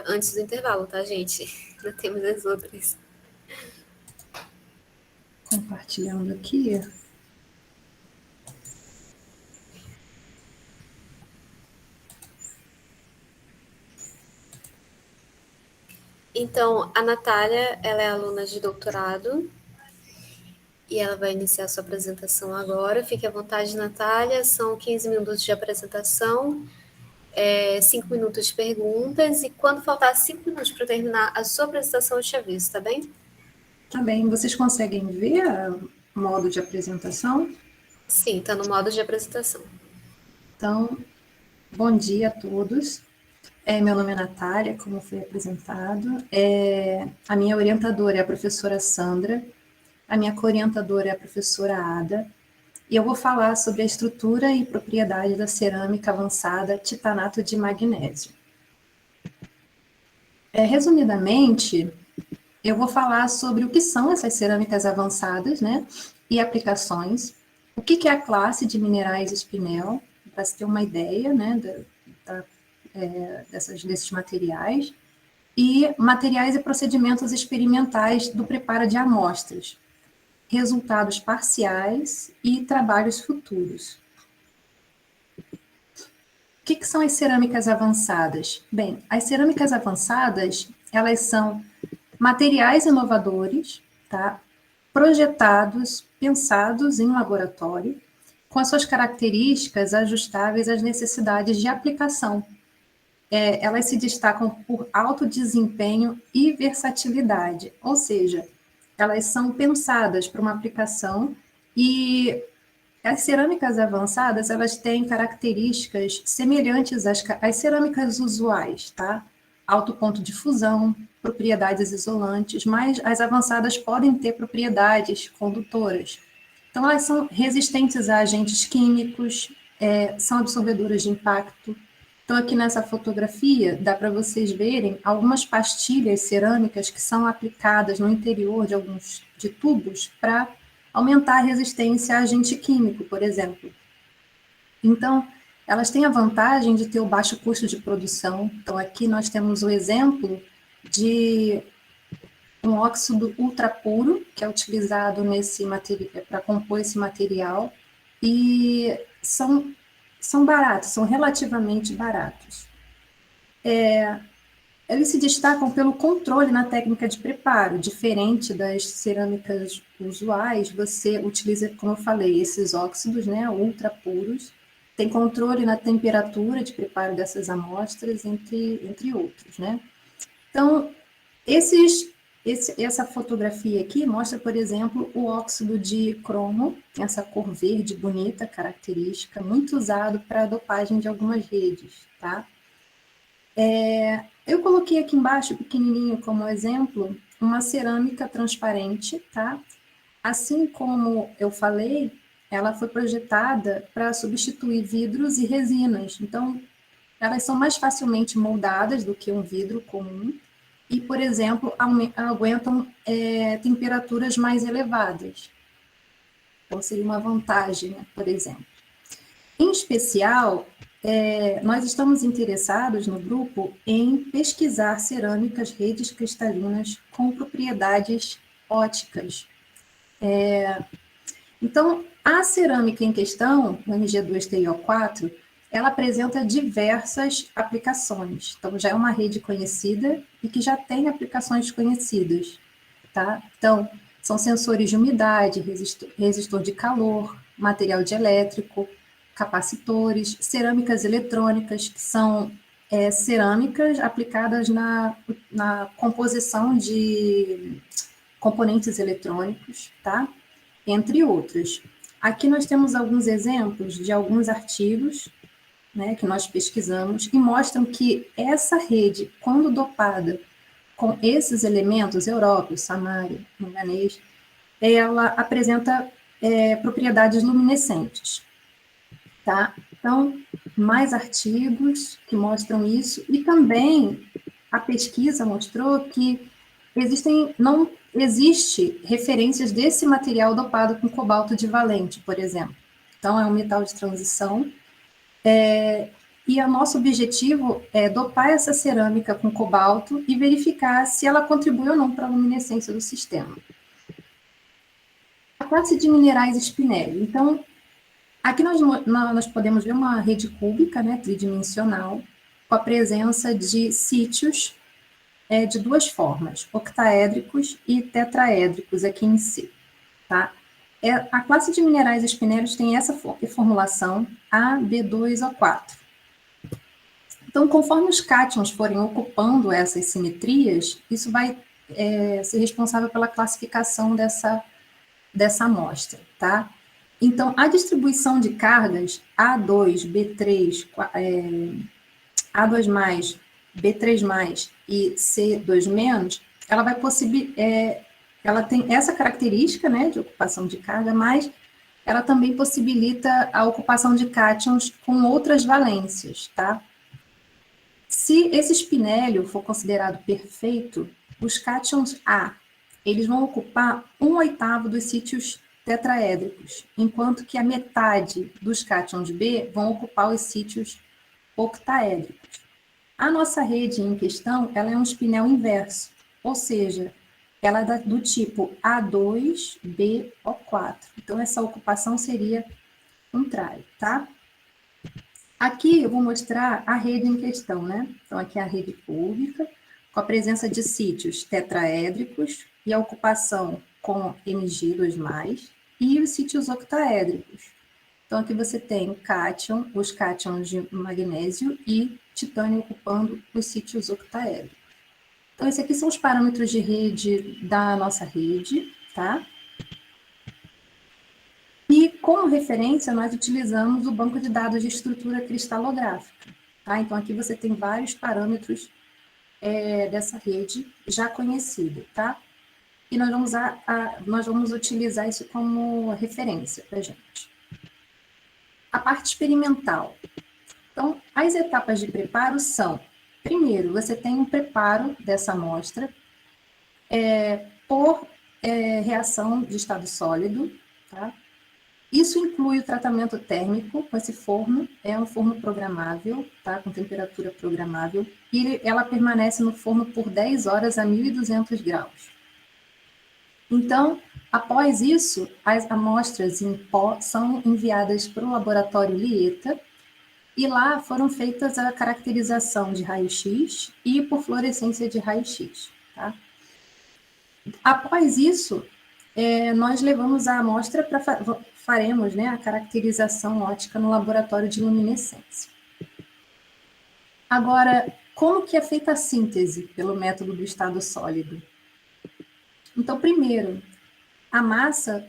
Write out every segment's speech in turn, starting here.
antes do intervalo, tá, gente? Ainda temos as outras. Compartilhando aqui. Então, a Natália, ela é aluna de doutorado e ela vai iniciar sua apresentação agora. Fique à vontade, Natália. São 15 minutos de apresentação, 5 minutos de perguntas, e quando faltar 5 minutos para terminar a sua apresentação, eu te aviso, tá bem? Tá bem. Vocês conseguem ver o modo de apresentação? Sim, está no modo de apresentação. Então, bom dia a todos. Meu nome é Natália, como foi apresentado. A minha orientadora é a professora Sandra, a minha co-orientadora é a professora Ada, e eu vou falar sobre a estrutura e propriedade da cerâmica avançada titanato de magnésio. Resumidamente, eu vou falar sobre o que são essas cerâmicas avançadas, né, e aplicações, o que é a classe de minerais espinel, para se ter uma ideia, né, desses materiais, e materiais e procedimentos experimentais do preparo de amostras, resultados parciais e trabalhos futuros. O que são as cerâmicas avançadas? Bem, as cerâmicas avançadas, elas são materiais inovadores, tá? Projetados, pensados em laboratório, com as suas características ajustáveis às necessidades de aplicação. Elas se destacam por alto desempenho e versatilidade, ou seja, elas são pensadas para uma aplicação, e as cerâmicas avançadas, elas têm características semelhantes às cerâmicas usuais, tá? Alto ponto de fusão, propriedades isolantes, mas as avançadas podem ter propriedades condutoras. Então, elas são resistentes a agentes químicos, são absorvedoras de impacto. Então, aqui nessa fotografia, dá para vocês verem algumas pastilhas cerâmicas que são aplicadas no interior de alguns tubos para aumentar a resistência a agente químico, por exemplo. Então, elas têm a vantagem de ter o baixo custo de produção. Então, aqui nós temos o exemplo de um óxido ultra puro, que é utilizado para compor esse material, e são baratos, são relativamente baratos. Eles se destacam pelo controle na técnica de preparo, diferente das cerâmicas usuais. Você utiliza, como eu falei, esses óxidos, né, ultra puros, tem controle na temperatura de preparo dessas amostras, entre outros, né? Então, essa fotografia aqui mostra, por exemplo, o óxido de cromo, essa cor verde bonita, característica, muito usado para a dopagem de algumas redes, tá? Eu coloquei aqui embaixo, pequenininho, como exemplo, uma cerâmica transparente, tá? Assim como eu falei, ela foi projetada para substituir vidros e resinas. Então, elas são mais facilmente moldadas do que um vidro comum e, por exemplo, aguentam temperaturas mais elevadas. Então, seria uma vantagem, né, por exemplo. Em especial, nós estamos interessados no grupo em pesquisar cerâmicas redes cristalinas com propriedades óticas. Então, a cerâmica em questão, o MG2TiO4, ela apresenta diversas aplicações. Então, já é uma rede conhecida e que já tem aplicações conhecidas, tá? Então, são sensores de umidade, resistor de calor, material dielétrico, capacitores, cerâmicas eletrônicas, que são cerâmicas aplicadas na composição de componentes eletrônicos, tá? Entre outros. Aqui nós temos alguns exemplos de alguns artigos, né, que nós pesquisamos e mostram que essa rede, quando dopada com esses elementos, európio, samário, manganês, ela apresenta propriedades luminescentes, tá? Então, mais artigos que mostram isso, e também a pesquisa mostrou que não existe referências desse material dopado com cobalto divalente, por exemplo. Então, é um metal de transição, E o nosso objetivo é dopar essa cerâmica com cobalto e verificar se ela contribui ou não para a luminescência do sistema. A classe de minerais espinélio. Então, aqui nós podemos ver uma rede cúbica, né, tridimensional, com a presença de sítios de duas formas, octaédricos e tetraédricos aqui em si, tá? A classe de minerais espinélios tem essa formulação A, B2 ou 4. Então, conforme os cátions forem ocupando essas simetrias, isso vai ser responsável pela classificação dessa amostra, tá? Então, a distribuição de cargas A2, B3, A2+, B3+, e C2-, ela vai ela tem essa característica, né, de ocupação de carga, mas ela também possibilita a ocupação de cátions com outras valências, tá? Se esse espinélio for considerado perfeito, os cátions A, eles vão ocupar 1/8 dos sítios tetraédricos, enquanto que a metade dos cátions B vão ocupar os sítios octaédricos. A nossa rede em questão, ela é um espinel inverso, ou seja, ela é do tipo A2BO4. Então, essa ocupação seria contrária, tá? Aqui eu vou mostrar a rede em questão, né? Então, aqui é a rede cúbica, com a presença de sítios tetraédricos e a ocupação com Mg2+, e os sítios octaédricos. Então, aqui você tem o cátion, os cátions de magnésio e titânio ocupando os sítios octaédricos. Então, esses aqui são os parâmetros de rede da nossa rede, tá? E, como referência, nós utilizamos o banco de dados de estrutura cristalográfica, tá? Então, aqui você tem vários parâmetros dessa rede já conhecida, tá? E nós vamos utilizar isso como referência para a gente. A parte experimental. Então, as etapas de preparo são, primeiro, você tem um preparo dessa amostra por reação de estado sólido, tá? Isso inclui o tratamento térmico com esse forno, é um forno programável, tá? Com temperatura programável, e ela permanece no forno por 10 horas a 1.200 graus. Então, após isso, as amostras em pó são enviadas para o laboratório Lieta, e lá foram feitas a caracterização de raio-x e por fluorescência de raio-x, tá? Após isso, nós levamos a amostra faremos, né, a caracterização óptica no laboratório de luminescência. Agora, como que é feita a síntese pelo método do estado sólido? Então, primeiro, a massa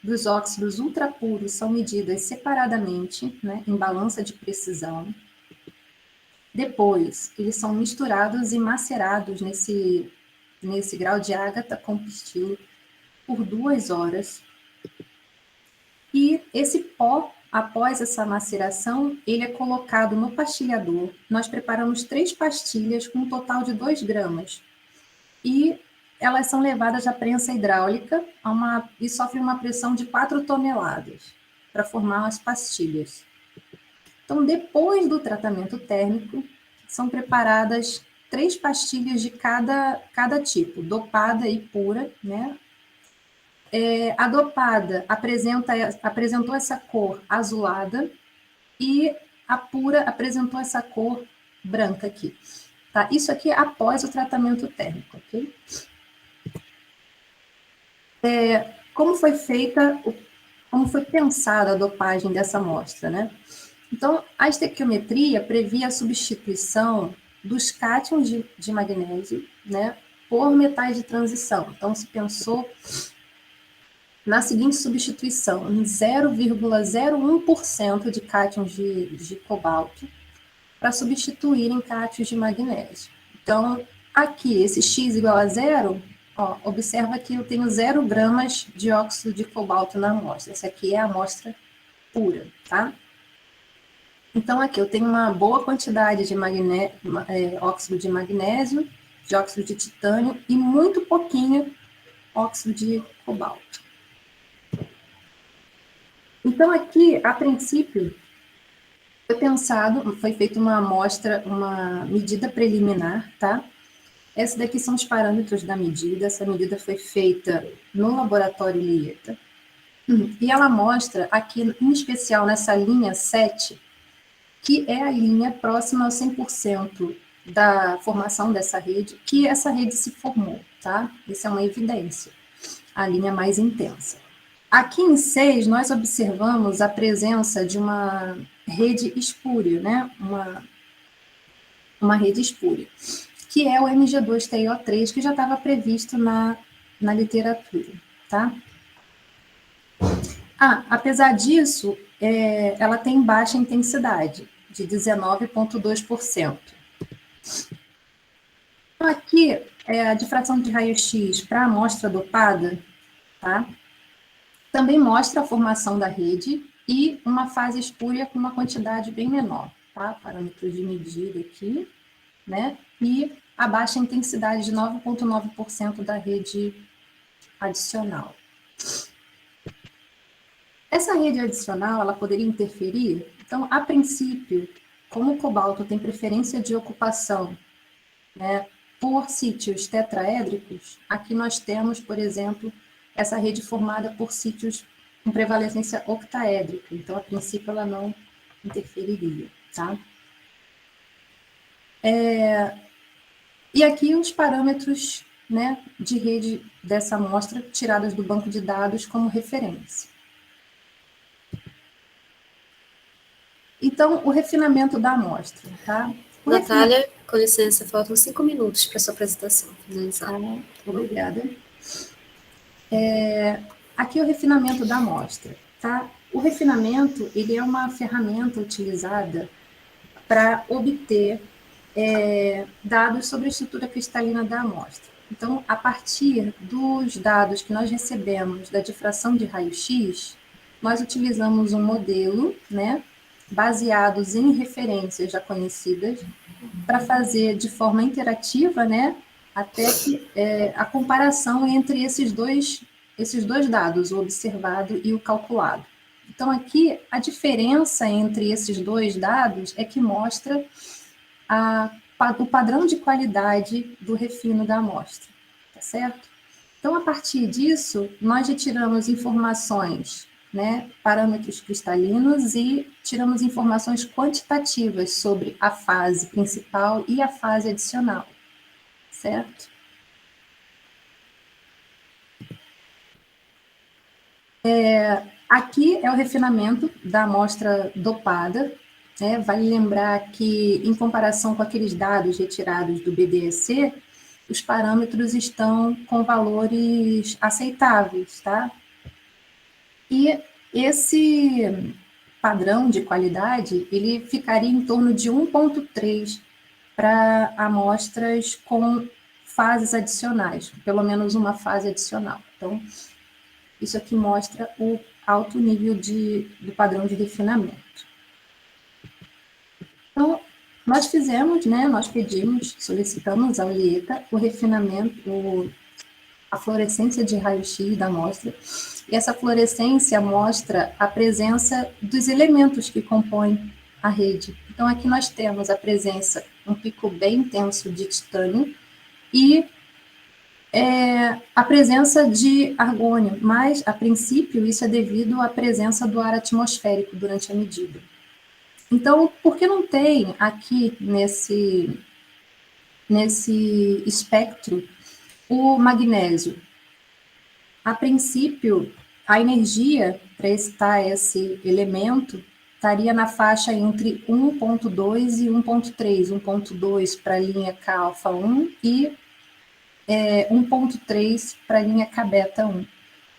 dos óxidos ultrapuros são medidas separadamente, né, em balança de precisão. Depois, eles são misturados e macerados nesse grau de ágata com pistilo por 2 horas. E esse pó, após essa maceração, ele é colocado no pastilhador. Nós preparamos 3 pastilhas com um total de 2 gramas. E elas são levadas à prensa hidráulica e sofrem uma pressão de 4 toneladas para formar as pastilhas. Então, depois do tratamento térmico, são preparadas 3 pastilhas de cada tipo, dopada e pura, né? A dopada apresentou essa cor azulada e a pura apresentou essa cor branca aqui. Tá? Isso aqui é após o tratamento térmico, ok? Como foi pensada a dopagem dessa amostra, né? Então, a estequiometria previa a substituição dos cátions de magnésio, né, por metais de transição. Então, se pensou na seguinte substituição, em 0,01% de cátions de cobalto para substituir em cátions de magnésio. Então, aqui, esse x igual a 0, ó, observa que eu tenho 0 gramas de óxido de cobalto na amostra. Essa aqui é a amostra pura, tá? Então, aqui eu tenho uma boa quantidade de óxido de magnésio, de óxido de titânio e muito pouquinho óxido de cobalto. Então, aqui, a princípio, Foi feita uma amostra, uma medida preliminar, tá? Esses daqui são os parâmetros da medida. Essa medida foi feita no laboratório Lieta. E ela mostra aqui, em especial nessa linha 7, que é a linha próxima ao 100% da formação dessa rede, que essa rede se formou, tá? Isso é uma evidência, a linha mais intensa. Aqui em 6, nós observamos a presença de uma rede espúria, né? Uma rede espúria, que é o Mg2-TiO3, que já estava previsto na literatura, tá? Apesar disso, ela tem baixa intensidade, de 19,2%. Então, aqui, a difração de raio-x para a amostra dopada, tá? Também mostra a formação da rede e uma fase espúria com uma quantidade bem menor, tá? Parâmetros de medida aqui, né? E a baixa intensidade de 9,9% da rede adicional. Essa rede adicional, ela poderia interferir? Então, a princípio, como o cobalto tem preferência de ocupação, né, por sítios tetraédricos, aqui nós temos, por exemplo, essa rede formada por sítios com prevalência octaédrica. Então, a princípio, ela não interferiria, tá? E aqui os parâmetros, né, de rede dessa amostra tiradas do banco de dados como referência. Então, o refinamento da amostra, tá? Natália, com licença, faltam 5 minutos para sua apresentação finalizar. Obrigada. Aqui é o refinamento da amostra, tá? O refinamento, ele é uma ferramenta utilizada para obter dados sobre a estrutura cristalina da amostra. Então, a partir dos dados que nós recebemos da difração de raio-x, nós utilizamos um modelo, né, baseados em referências já conhecidas, para fazer de forma interativa, né, até que a comparação entre esses dois dados, o observado e o calculado. Então, aqui, a diferença entre esses dois dados é que mostra o padrão de qualidade do refino da amostra, tá certo? Então, a partir disso, nós retiramos informações, né, parâmetros cristalinos e tiramos informações quantitativas sobre a fase principal e a fase adicional, certo? Aqui é o refinamento da amostra dopada, né? Vale lembrar que, em comparação com aqueles dados retirados do BDEC, os parâmetros estão com valores aceitáveis, tá? E esse padrão de qualidade, ele ficaria em torno de 1,3 para amostras com fases adicionais, pelo menos uma fase adicional. Então, isso aqui mostra o alto nível do padrão de refinamento. Então, nós fizemos, né, nós pedimos, solicitamos ao Lieta o refinamento, a fluorescência de raio-x da amostra, e essa fluorescência mostra a presença dos elementos que compõem a rede. Então, aqui nós temos a presença, um pico bem intenso de titânio, e a presença de argônio, mas, a princípio, isso é devido à presença do ar atmosférico durante a medida. Então, por que não tem aqui nesse espectro o magnésio? A princípio, a energia para excitar esse elemento estaria na faixa entre 1,2 e 1,3, 1,2 para a linha K-alfa-1 e 1,3 para a linha K-beta-1,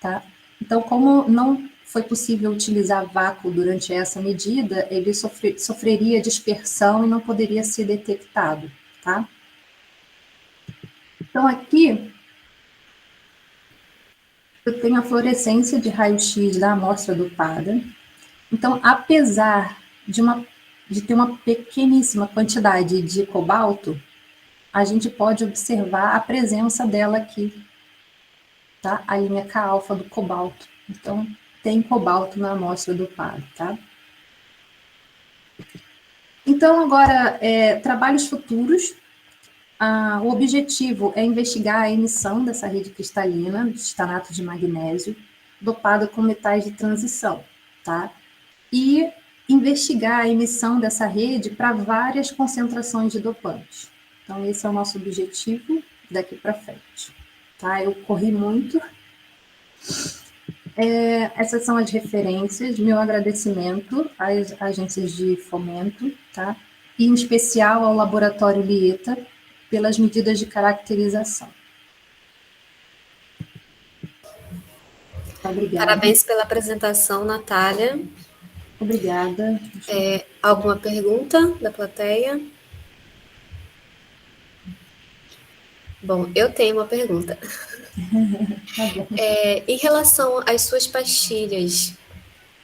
tá? Então, como não foi possível utilizar vácuo durante essa medida, ele sofreria dispersão e não poderia ser detectado, tá? Então, aqui, eu tenho a fluorescência de raio-x da amostra dopada. Então, apesar de ter uma pequeníssima quantidade de cobalto, a gente pode observar a presença dela aqui, tá? A linha K-alfa do cobalto. Então, tem cobalto na amostra dopada, tá? Então, agora, trabalhos futuros. O objetivo é investigar a emissão dessa rede cristalina de estanato de magnésio dopado com metais de transição, tá? E investigar a emissão dessa rede para várias concentrações de dopantes. Então, esse é o nosso objetivo daqui para frente, tá? Eu corri muito. Essas são as referências, meu agradecimento às agências de fomento, tá? E em especial ao Laboratório Lieta, pelas medidas de caracterização. Obrigada. Parabéns pela apresentação, Natália. Obrigada. Alguma pergunta da plateia? Bom, eu tenho uma pergunta. Tá bom. Em relação às suas pastilhas,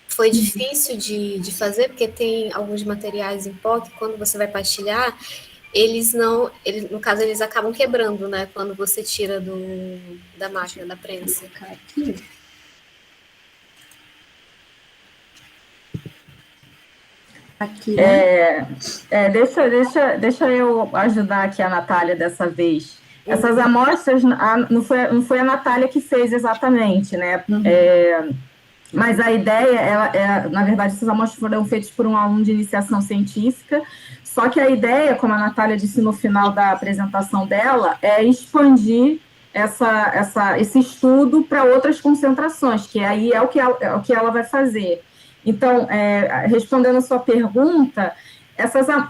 foi difícil de fazer? Porque tem alguns materiais em pó que quando você vai pastilhar, no caso, eles acabam quebrando, né? Quando você tira da máquina, da prensa. Aqui. Aqui, né? Deixa eu ajudar aqui a Natália dessa vez. Essas amostras, não foi a Natália que fez exatamente, né? Mas a ideia, na verdade, essas amostras foram feitas por um aluno de iniciação científica, só que a ideia, como a Natália disse no final da apresentação dela, é expandir esse estudo para outras concentrações, que aí é o que ela vai fazer. Então, respondendo a sua pergunta,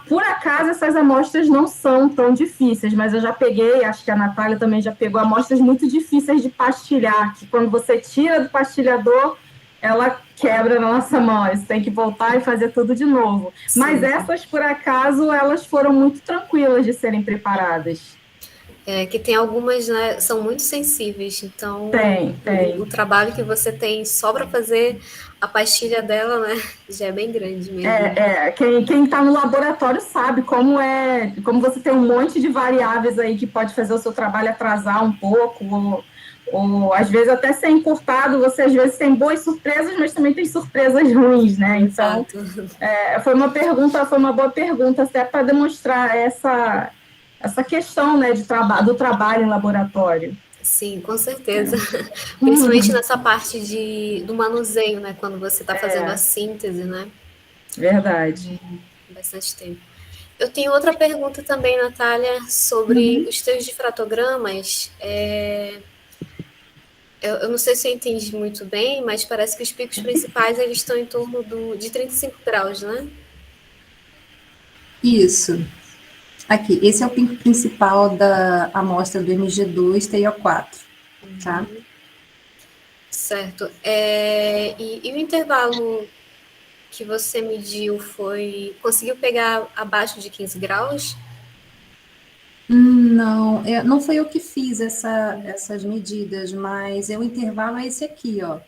por acaso essas amostras não são tão difíceis, mas eu já peguei, acho que a Natália também já pegou amostras muito difíceis de pastilhar, que quando você tira do pastilhador, ela quebra na nossa mão, você tem que voltar e fazer tudo de novo. Sim. Mas essas, por acaso, elas foram muito tranquilas de serem preparadas. Que tem algumas, né, são muito sensíveis, então tem. O trabalho que você tem só para fazer a pastilha dela, né, já é bem grande mesmo. Quem está no laboratório sabe como você tem um monte de variáveis aí que pode fazer o seu trabalho atrasar um pouco, ou às vezes até ser encurtado, você às vezes tem boas surpresas, mas também tem surpresas ruins, né? Então, foi uma boa pergunta, até para demonstrar essa questão, né, do trabalho em laboratório. Sim, com certeza. Principalmente nessa parte do manuseio, né, quando você está fazendo a síntese, né? Verdade. Bastante tempo. Eu tenho outra pergunta também, Natália, sobre os teus difratogramas. Eu não sei se eu entendi muito bem, mas parece que os picos principais eles estão em torno de 35 graus, né? Isso. Aqui, esse é o pico principal da amostra do MG2 TiO4, tá? Certo. E o intervalo que você mediu conseguiu pegar abaixo de 15 graus? Não, não foi eu que fiz essas medidas, mas o intervalo é esse aqui, ó.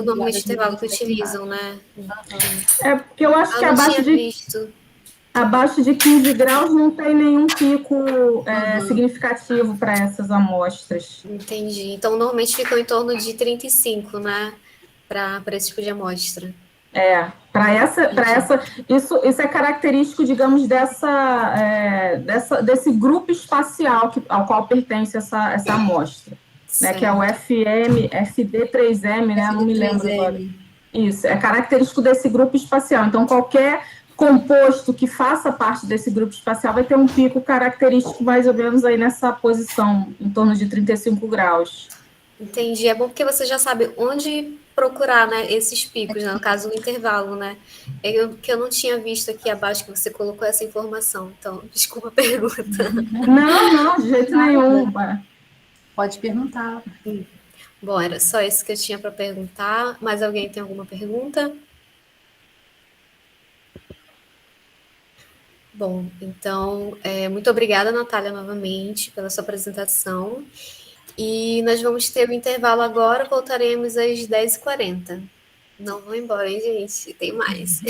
Normalmente o intervalo que utilizam, né? Porque eu acho que abaixo de 15 graus não tem nenhum pico significativo para essas amostras. Entendi. Então, normalmente ficam em torno de 35, né? Para esse tipo de amostra. Isso é característico, digamos, desse grupo espacial ao qual pertence essa amostra, né, que é o FD3M, né, não me lembro agora. Isso, é característico desse grupo espacial. Então, qualquer composto que faça parte desse grupo espacial vai ter um pico característico mais ou menos aí nessa posição, em torno de 35 graus. Entendi. É bom porque você já sabe onde procurar, né, esses picos, né, no caso, o intervalo, né? Que eu não tinha visto aqui abaixo que você colocou essa informação. Então, desculpa a pergunta. Não, de jeito nenhum. Pode perguntar. Bom, era só isso que eu tinha para perguntar. Mais alguém tem alguma pergunta? Bom, então, muito obrigada, Natália, novamente, pela sua apresentação. E nós vamos ter o intervalo agora, voltaremos às 10h40. Não vão embora, hein, gente? Tem mais.